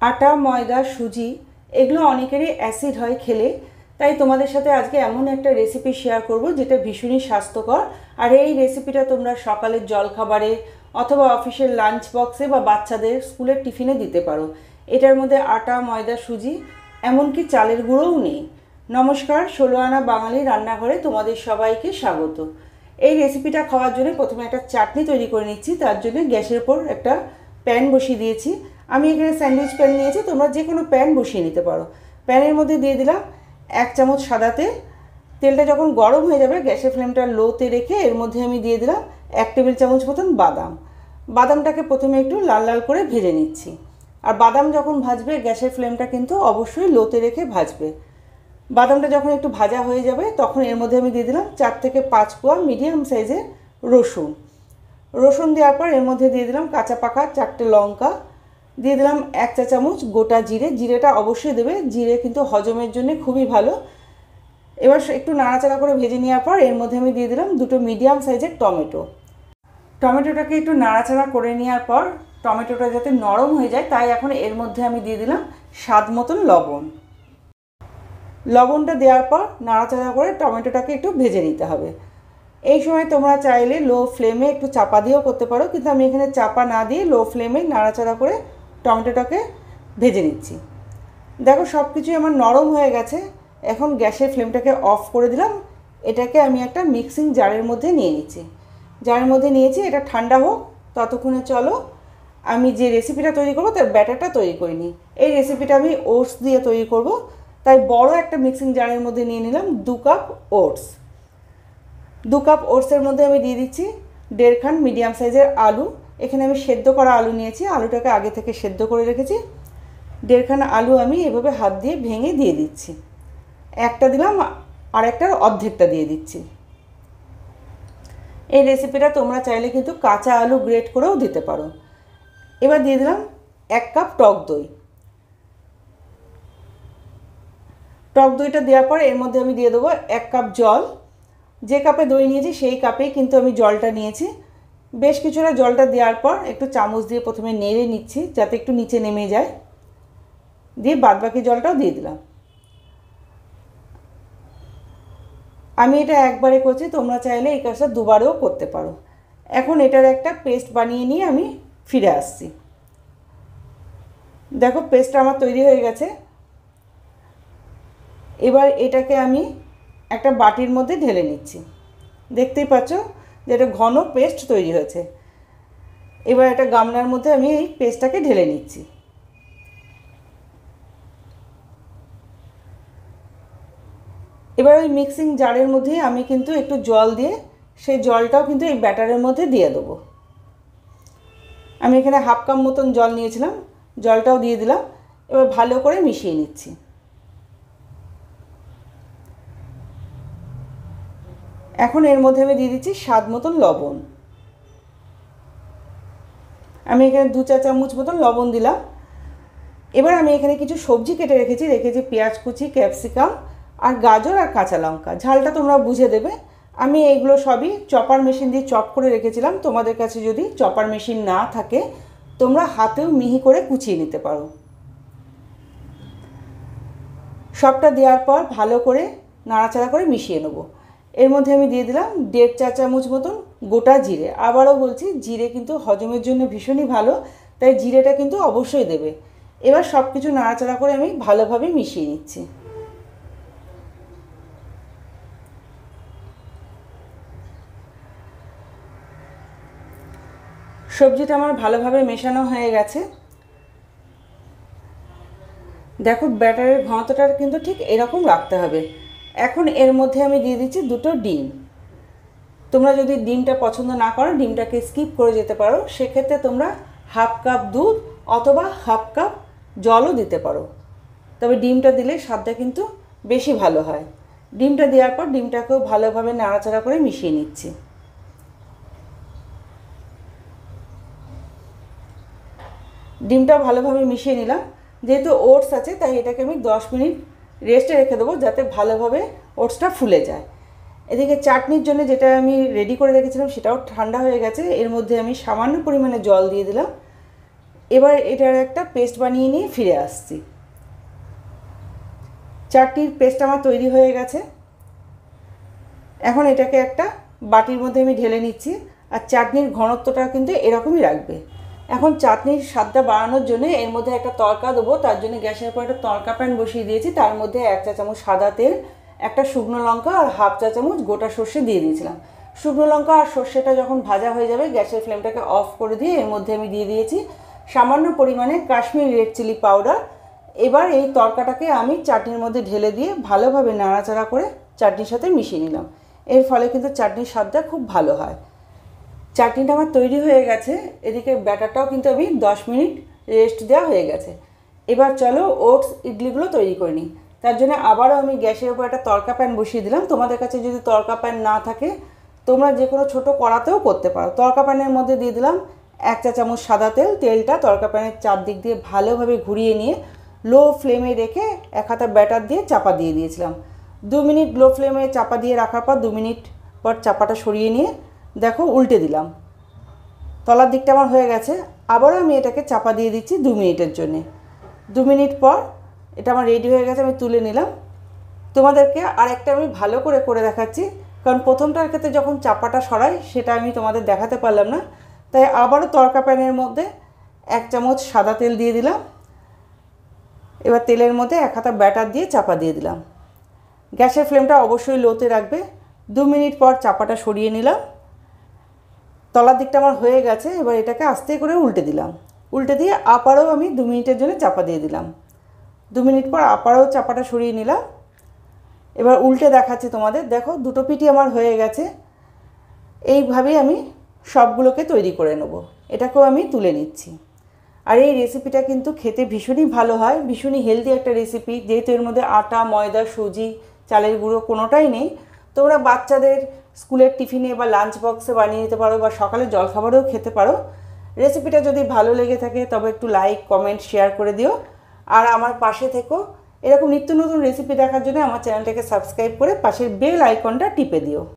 আটা ময়দা সুজি এগুলো অনেকেরই অ্যাসিড হয় খেলে, তাই তোমাদের সাথে আজকে এমন একটা রেসিপি শেয়ার করব যেটা ভীষণই স্বাস্থ্যকর। আর এই রেসিপিটা তোমরা সকালের জলখাবারে অথবা অফিসের লাঞ্চ বক্সে বা বাচ্চাদের স্কুলের টিফিনে দিতে পারো। এটার মধ্যে আটা ময়দা সুজি এমনকি চালের গুঁড়োও নেই। নমস্কার, 16 আনা বাঙালি রান্নাঘরে তোমাদের সবাইকে স্বাগত। এই রেসিপিটা খাওয়ার জন্য প্রথমে একটা চাটনি তৈরি করে নিচ্ছি। তার জন্য গ্যাসের ওপর একটা প্যান বসিয়ে দিয়েছি। আমি এখানে স্যান্ডউইচ প্যান নিয়েছি, তোমরা যে কোনো প্যান বসিয়ে নিতে পারো। প্যানের মধ্যে দিয়ে দিলাম 1 চামচ সাদা তেল। তেলটা যখন গরম হয়ে যাবে গ্যাসের ফ্লেমটা লোতে রেখে এর মধ্যে আমি দিয়ে দিলাম 1 টেবিল চামচ মতন বাদাম। বাদামটাকে প্রথমে একটু লাল লাল করে ভেজে নিচ্ছি। আর বাদাম যখন ভাজবে গ্যাসের ফ্লেমটা কিন্তু অবশ্যই লোতে রেখে ভাজবে। বাদামটা যখন একটু ভাজা হয়ে যাবে তখন এর মধ্যে আমি দিয়ে দিলাম 4 থেকে 5 কোয়া মিডিয়াম সাইজের রসুন। রসুন দেওয়ার পর এর মধ্যে দিয়ে দিলাম কাঁচা পাকা 4টে লঙ্কা, দিয়ে দিলাম 1 চা চামচ গোটা জিরে। জিরেটা অবশ্যই দেবে, জিরে কিন্তু হজমের জন্য খুবই ভালো। এবার একটু নাড়াচাড়া করে ভেজে নেওয়ার পর এর মধ্যে আমি দিয়ে দিলাম 2টো মিডিয়াম সাইজের টমেটো। টমেটোটাকে একটু নাড়াচাড়া করে নেওয়ার পর টমেটোটা যাতে নরম হয়ে যায় তাই এখন এর মধ্যে আমি দিয়ে দিলাম স্বাদ মতন লবণ। লবণটা দেওয়ার পর নাড়াচাড়া করে টমেটোটাকে একটু ভেজে নিতে হবে। এই সময় তোমরা চাইলে লো ফ্লেমে একটু চাপা দিয়েও করতে পারো, কিন্তু আমি এখানে চাপা না দিয়ে লো ফ্লেমে নাড়াচাড়া করে টমেটোটাকে ভেজে নিচ্ছি। দেখো সব কিছুই আমার নরম হয়ে গেছে। এখন গ্যাসের ফ্লেমটাকে অফ করে দিলাম। এটাকে আমি একটা মিক্সিং জারের মধ্যে নিয়ে নিচ্ছি। জারের মধ্যে নিয়েছি, এটা ঠান্ডা হোক। ততক্ষণে চলো আমি যে রেসিপিটা তৈরি করবো তার ব্যাটারটা তৈরি করে নিই। এই রেসিপিটা আমি ওটস দিয়ে তৈরি করব, তাই বড় একটা মিক্সিং জারের মধ্যে নিয়ে নিলাম 2 কাপ ওটস। 2 কাপ ওটসের মধ্যে আমি দিয়ে দিচ্ছি 1.5 খান মিডিয়াম সাইজের আলু। এখানে আমি সেদ্ধ করা আলু নিয়েছি, আলুটাকে আগে থেকে সেদ্ধ করে রেখেছি। 1.5 খান আলু আমি এভাবে হাত দিয়ে ভেঙে দিয়ে দিচ্ছি। একটা দিলাম আর একটার অর্ধেকটা দিয়ে দিচ্ছি। এই রেসিপিটা তোমরা চাইলে কিন্তু কাঁচা আলু গ্রেট করেও দিতে পারো। এবার দিয়ে দিলাম 1 কাপ টক দই। টক দইটা দেওয়ার পর এর মধ্যে আমি দিয়ে দেবো 1 কাপ জল। যে কাপে দই নিয়েছি সেই কাপেই কিন্তু আমি জলটা নিয়েছি। বেশ কিছুটা জলটা দেওয়ার পর একটু চামচ দিয়ে প্রথমে নেড়ে নিচ্ছি যাতে একটু নিচে নেমে যায়, দিয়ে বাদবাকি জলটাও দিয়ে দিলাম। আমি এটা একবারে করছি, তোমরা চাইলে এই কাজটা দুবারেও করতে পারো। এখন এটার একটা পেস্ট বানিয়ে নিয়ে আমি ফিরে আসছি। দেখো পেস্টটা আমার তৈরি হয়ে গেছে। এবার এটাকে আমি একটা বাটির মধ্যে ঢেলে নিচ্ছি। দেখতেই পাচ্ছ যে এটা ঘন পেস্ট তৈরি হয়েছে। এবার একটা গামলার মধ্যে আমি এই পেস্টটাকে ঢেলে নিচ্ছি। এবার ওই মিক্সিং জারের মধ্যেই আমি কিন্তু একটু জল দিয়ে সেই জলটাও কিন্তু এই ব্যাটারের মধ্যে দিয়ে দেবো। আমি এখানে 1/2 কাপ মতন জল নিয়েছিলাম, জলটাও দিয়ে দিলাম। এবার ভালো করে মিশিয়ে নিচ্ছি। এখন এর মধ্যে আমি দিয়ে দিচ্ছি স্বাদ মতন লবণ। আমি এখানে 2 চা চামচ মতন লবণ দিলাম। এবার আমি এখানে কিছু সবজি কেটে রেখেছি পেঁয়াজ কুচি, ক্যাপসিকাম আর গাজর আর কাঁচা লঙ্কা। ঝালটা তোমরা বুঝে দেবে। আমি এইগুলো সবই চপার মেশিন দিয়ে চপ করে রেখেছিলাম। তোমাদের কাছে যদি চপার মেশিন না থাকে তোমরা হাতেও মিহি করে কুচিয়ে নিতে পারো। সবটা দেওয়ার পর ভালো করে নাড়াচাড়া করে মিশিয়ে নেব। এর মধ্যে আমি দিয়ে দিলাম 1.5 চা চামচ মতন গোটা জিরে। আবারও বলছি, জিরে কিন্তু হজমের জন্য ভীষণই ভালো, তাই জিরেটা কিন্তু অবশ্যই দেবে। এবার সব কিছু নাড়াচাড়া করে আমি ভালোভাবে মিশিয়ে নিচ্ছি। সবজিটা আমার ভালোভাবে মেশানো হয়ে গেছে। দেখো ব্যাটারের ঘনত্বটা কিন্তু ঠিক এরকম রাখতে হবে। এখন এর মধ্যে আমি দিয়ে দিচ্ছি 2টো ডিম। তোমরা যদি ডিমটা পছন্দ না করো ডিমটাকে স্কিপ করে যেতে পারো। সেক্ষেত্রে তোমরা 1/2 কাপ দুধ অথবা 1/2 কাপ জলও দিতে পারো, তবে ডিমটা দিলে স্বাদটা কিন্তু বেশি ভালো হয়। ডিমটা দেওয়ার পর ডিমটাকেও ভালোভাবে নাড়াচাড়া করে মিশিয়ে নিচ্ছি। ডিমটা ভালোভাবে মিশিয়ে নিলাম। যেহেতু ওটস আছে তাই এটাকে আমি 10 মিনিট রেস্টে রেখে দেবো যাতে ভালোভাবে ওটসটা ফুলে যায়। এদিকে চাটনির জন্য যেটা আমি রেডি করে রেখেছিলাম সেটাও ঠান্ডা হয়ে গেছে। এর মধ্যে আমি সামান্য পরিমাণে জল দিয়ে দিলাম। এবার এটার একটা পেস্ট বানিয়ে নিয়ে ফিরে আসছি। চাটনির পেস্ট আমার তৈরি হয়ে গেছে। এখন এটাকে একটা বাটির মধ্যে আমি ঢেলে নিচ্ছি। আর চাটনির ঘনত্বটা কিন্তু এরকমই রাখবে। এখন চাটনির স্বাদটা বাড়ানোর জন্য এর মধ্যে একটা তড়কা দেবো। তার জন্য গ্যাসের উপর একটা তড়কা প্যান বসিয়ে দিয়েছি। তার মধ্যে 1 চা চামচ সাদা তেল, একটা শুকনো লঙ্কা আর 1/2 চা চামচ গোটা সর্ষে দিয়ে দিয়েছিলাম। শুকনো লঙ্কা আর সর্ষেটা যখন ভাজা হয়ে যাবে গ্যাসের ফ্লেমটাকে অফ করে দিয়ে এর মধ্যে আমি দিয়ে দিয়েছি সামান্য পরিমাণে কাশ্মীরি রেড চিলি পাউডার। এবার এই তড়কাটাকে আমি চাটনির মধ্যে ঢেলে দিয়ে ভালোভাবে নাড়াচাড়া করে চাটনির সাথে মিশিয়ে নিলাম। এর ফলে কিন্তু চাটনির স্বাদটা খুব ভালো হয়। চাটনিটা আমার তৈরি হয়ে গেছে। এদিকে ব্যাটারটাও কিন্তু আমি 10 মিনিট রেস্ট দেওয়া হয়ে গেছে। এবার চলো ওটস ইডলিগুলো তৈরি করে নিই। তার জন্য আবারও আমি গ্যাসের উপর একটা তড়কা প্যান বসিয়ে দিলাম। তোমাদের কাছে যদি তড়কা প্যান না থাকে তোমরা যে কোনো ছোটো কড়াতেও করতে পারো। তড়কা প্যানের মধ্যে দিয়ে দিলাম 1 চা চামচ সাদা তেল। তেলটা তড়কা প্যানের চারদিক দিয়ে ভালোভাবে ঘুরিয়ে নিয়ে লো ফ্লেমে রেখে 1 হাতা ব্যাটার দিয়ে চাপা দিয়ে দিয়েছিলাম। 2 মিনিট লো ফ্লেমে চাপা দিয়ে রাখার পর 2 মিনিট পর চাপাটা সরিয়ে নিয়ে দেখো উল্টে দিলাম। তলার দিকটা আমার হয়ে গেছে। আবারও আমি এটাকে চাপা দিয়ে দিচ্ছি 2 মিনিটের জন্যে। 2 মিনিট পর এটা আমার রেডি হয়ে গেছে, আমি তুলে নিলাম। তোমাদেরকে আরেকটা আমি ভালো করে দেখাচ্ছি, কারণ প্রথমটার ক্ষেত্রে যখন চাপাটা সরাই সেটা আমি তোমাদের দেখাতে পারলাম না। তাই আবারও তড়কা প্যানের মধ্যে 1 চামচ সাদা তেল দিয়ে দিলাম। এবার তেলের মধ্যে 1 হাতা ব্যাটার দিয়ে চাপা দিয়ে দিলাম। গ্যাসের ফ্লেমটা অবশ্যই লোতে রাখবে। 2 মিনিট পর চাপাটা সরিয়ে নিলাম। তলার দিকটা আমার হয়ে গেছে। এবার এটাকে আস্তে করে উল্টে দিলাম। উল্টে দিয়ে আবারও আমি 2 মিনিটের জন্য চাপা দিয়ে দিলাম। 2 মিনিট পর আবারও চাপাটা সরিয়ে নিলাম। এবার উল্টে দেখাচ্ছি তোমাদের। দেখো দুটো পিঠই আমার হয়ে গেছে। এইভাবেই আমি সবগুলোকে তৈরি করে নেব। এটাকেও আমি তুলে নিচ্ছি। আর এই রেসিপিটা কিন্তু খেতে ভীষণই ভালো হয়, ভীষণই হেলদি একটা রেসিপি। যেহেতু এর মধ্যে আটা, ময়দা, সুজি, চালের গুঁড়ো কোনোটাই নেই। তোমরা বাচ্চাদের স্কুলের টিফিনে বা লাঞ্চ বক্সে বানিয়ে নিতে পারো বা সকালে জলখাবারেও খেতে পারো। রেসিপিটা যদি ভালো লেগে থাকে তবে একটু লাইক, কমেন্ট, শেয়ার করে দিও। আর আমার পাশে থেকো। এরকম নিত্য নতুন রেসিপি দেখার জন্য আমার চ্যানেলটাকে সাবস্ক্রাইব করে পাশের বেল আইকনটা টিপে দিও।